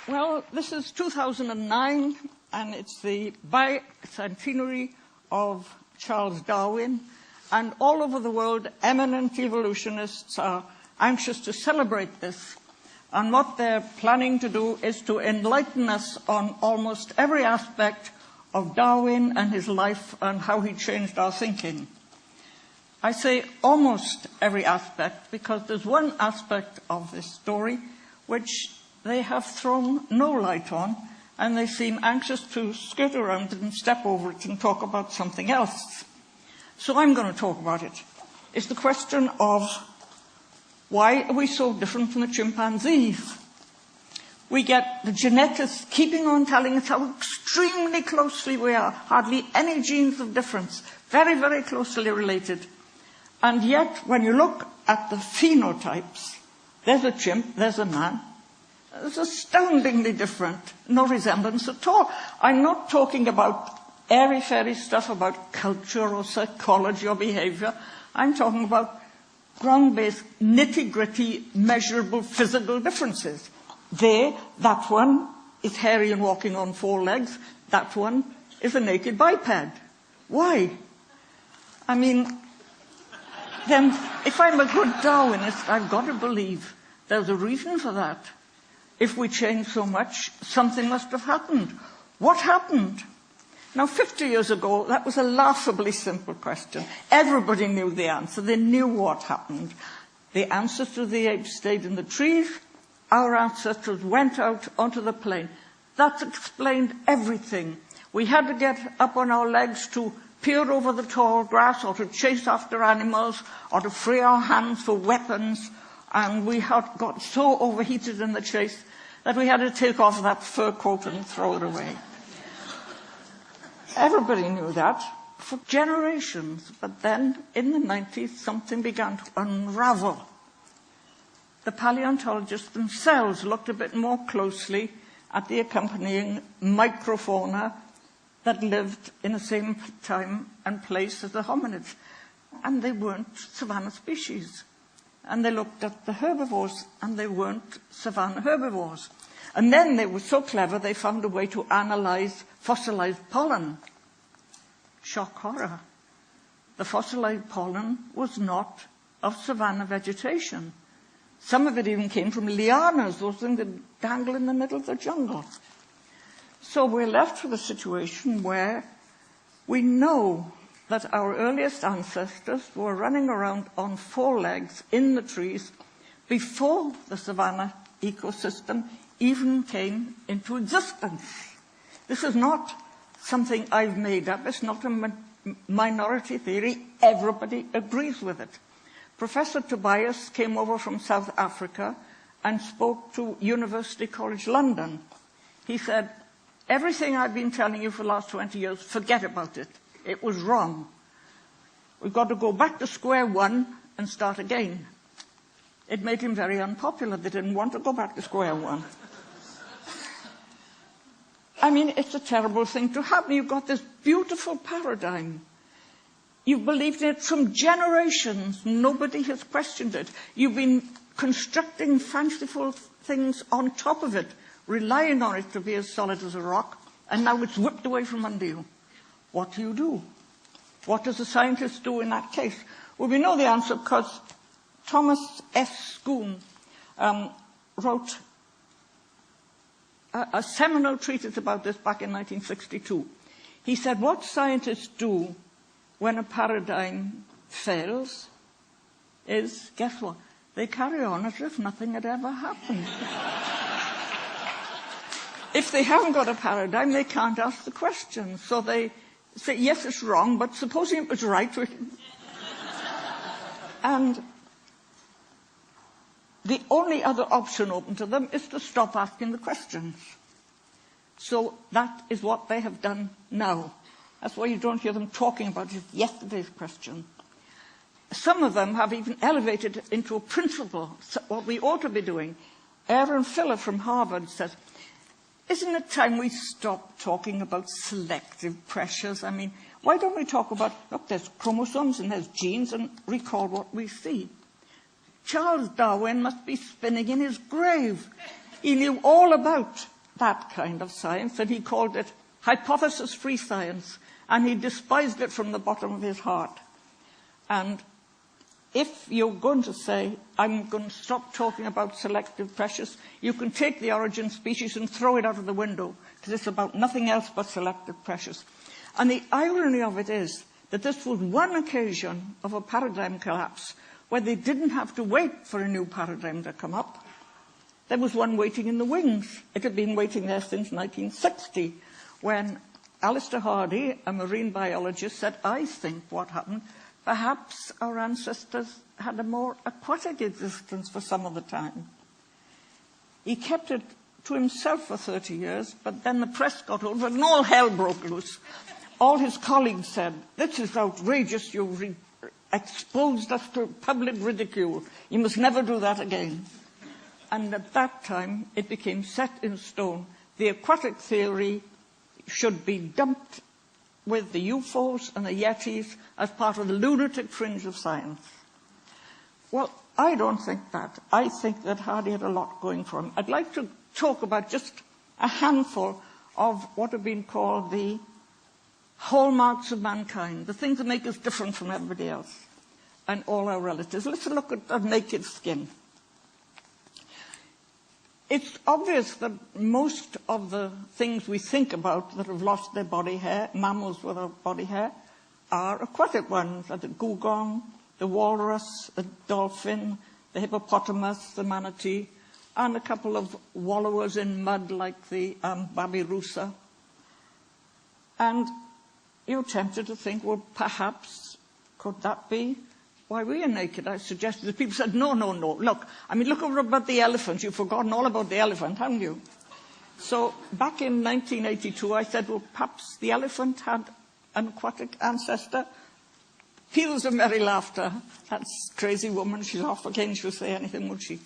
Well, this is 2009, and it's the bicentenary of Charles Darwin, and all over the world, eminent evolutionists are anxious to celebrate this. And what they're planning to do is to enlighten us on almost every aspect of Darwin and his life and how he changed our thinking. I say almost every aspect because there's one aspect of this story which they have thrown no light on, and they seem anxious to skirt around it and step over it and talk about something else. So I'm going to talk about it. It's the question of why are we so different from the chimpanzees? We get the genetics keeping on telling us how extremely closely we are, hardly any genes of difference, very, very closely related. And yet, when you look at the phenotypes, there's a chimp, there's a man. It's astoundingly different, no resemblance at all. I'm not talking about airy-fairy stuff about culture or psychology or behavior. I'm talking about ground-based, nitty-gritty, measurable physical differences. That one is hairy and walking on four legs. That one is a naked biped. Why? I mean, then if I'm a good Darwinist, I've got to believe there's a reason for that. If we change so much, something must have happened. What happened? Now, 50 years ago, that was a laughably simple question. Everybody knew the answer. They knew what happened. The ancestors to the apes stayed in the trees. Our ancestors went out onto the plain. That explained everything. We had to get up on our legs to peer over the tall grass or to chase after animals or to free our hands for weapons. And we had got so overheated in the chase that we had to take off that fur coat and throw it away. Everybody knew that for generations. But then, in the 90s, something began to unravel. The paleontologists themselves looked a bit more closely at the accompanying microfauna that lived in the same time and place as the hominids. And they weren't savanna species. And they looked at the herbivores, and they weren't savanna herbivores. And then they were so clever, they found a way to analyze fossilized pollen. Shock horror. The fossilized pollen was not of savanna vegetation. Some of it even came from lianas, those things that dangle in the middle of the jungle. So we're left with a situation where we know that our earliest ancestors were running around on four legs in the trees before the savanna ecosystem even came into existence. This is not something I've made up. It's not a minority theory. Everybody agrees with it. Professor Tobias came over from South Africa and spoke to University College London. He said, everything I've been telling you for the last 20 years, forget about it. It was wrong. We've got to go back to square one and start again. It made him very unpopular. They didn't want to go back to square one. I mean, it's a terrible thing to happen. You've got this beautiful paradigm. You've believed in it from generations. Nobody has questioned it. You've been constructing fanciful things on top of it, relying on it to be as solid as a rock, and now it's whipped away from under you. What do you do? What does a scientist do in that case? Well, we know the answer because Thomas S. Schoon wrote a seminal treatise about this back in 1962. He said, what scientists do when a paradigm fails is, guess what? They carry on as if nothing had ever happened. If they haven't got a paradigm, they can't ask the question. So they say, yes, it's wrong, but supposing it was right. And the only other option open to them is to stop asking the questions. So that is what they have done now. That's why you don't hear them talking about it, yesterday's question. Some of them have even elevated it into a principle, what we ought to be doing. Aaron Filler from Harvard says, isn't it time we stop talking about selective pressures? I mean, why don't we talk about, look, there's chromosomes and there's genes and recall what we see? Charles Darwin must be spinning in his grave. He knew all about that kind of science, and he called it hypothesis-free science, and he despised it from the bottom of his heart. And if you're going to say, I'm going to stop talking about selective pressures, you can take the origin species and throw it out of the window, because it's about nothing else but selective pressures. And the irony of it is that this was one occasion of a paradigm collapse where they didn't have to wait for a new paradigm to come up. There was one waiting in the wings. It had been waiting there since 1960, when Alister Hardy, a marine biologist, said, I think what happened, perhaps our ancestors had a more aquatic existence for some of the time. He kept it to himself for 30 years, but then the press got hold of it and all hell broke loose. All his colleagues said, this is outrageous, you've exposed us to public ridicule. You must never do that again. And at that time, it became set in stone. The aquatic theory should be dumped with the UFOs and the Yetis as part of the lunatic fringe of science. Well, I don't think that. I think that Hardy had a lot going for him. I'd like to talk about just a handful of what have been called the hallmarks of mankind, the things that make us different from everybody else and all our relatives. Let's look at the naked skin. It's obvious that most of the things we think about that have lost their body hair, mammals without body hair, are aquatic ones, like the dugong, the walrus, the dolphin, the hippopotamus, the manatee, and a couple of wallowers in mud like the babirusa. And you're tempted to think, well, perhaps, could that be why we are naked? I suggested that people said, no, no, no. Look, I mean, look over about the elephant. You've forgotten all about the elephant, haven't you? So back in 1982, I said, well, perhaps the elephant had an aquatic ancestor. Peals of merry laughter. That's crazy woman. She's off again. She'll say anything, would she?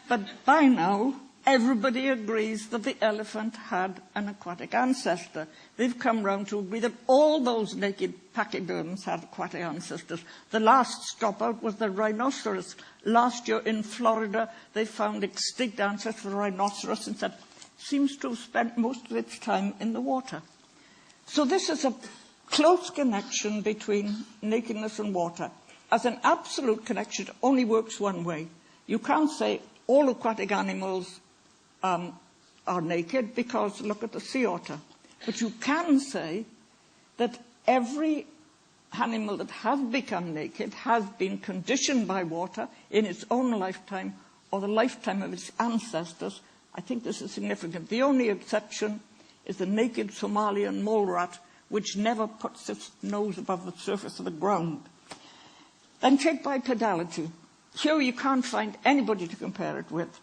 But by now, everybody agrees that the elephant had an aquatic ancestor. They've come round to agree that all those naked pachyderms had aquatic ancestors. The last stop out was the rhinoceros. Last year in Florida, they found extinct ancestors for the rhinoceros and said, seems to have spent most of its time in the water. So this is a close connection between nakedness and water. As an absolute connection, it only works one way. You can't say all aquatic animals are naked, because look at the sea otter. But you can say that every animal that has become naked has been conditioned by water in its own lifetime or the lifetime of its ancestors. I think this is significant. The only exception is the naked Somalian mole rat, which never puts its nose above the surface of the ground. Then take bipedality. Here you can't find anybody to compare it with,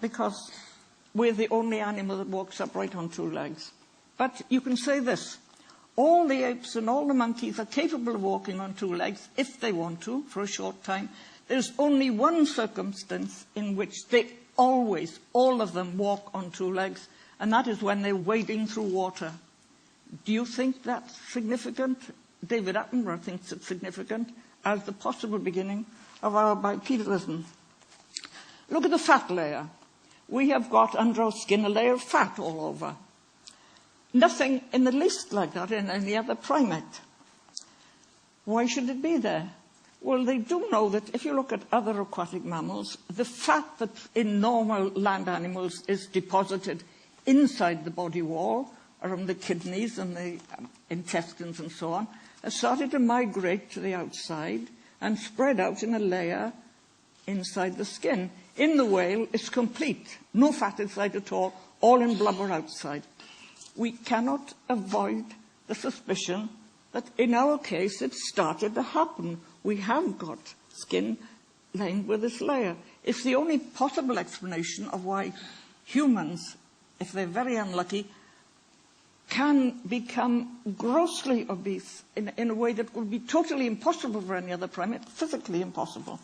because we're the only animal that walks upright on two legs. But you can say this. All the apes and all the monkeys are capable of walking on two legs if they want to, for a short time. There's only one circumstance in which they always, all of them, walk on two legs, and that is when they're wading through water. Do you think that's significant? David Attenborough thinks it's significant as the possible beginning of our bipedalism. Look at the fat layer. We have got under our skin a layer of fat all over. Nothing in the least like that in any other primate. Why should it be there? Well, they do know that if you look at other aquatic mammals, the fat that in normal land animals is deposited inside the body wall, around the kidneys and the intestines and so on, has started to migrate to the outside and spread out in a layer inside the skin. In the whale, it's complete. No fat inside at all in blubber outside. We cannot avoid the suspicion that in our case it started to happen. We have got skin lined with this layer. It's the only possible explanation of why humans, if they're very unlucky, can become grossly obese in a way that would be totally impossible for any other primate, physically impossible.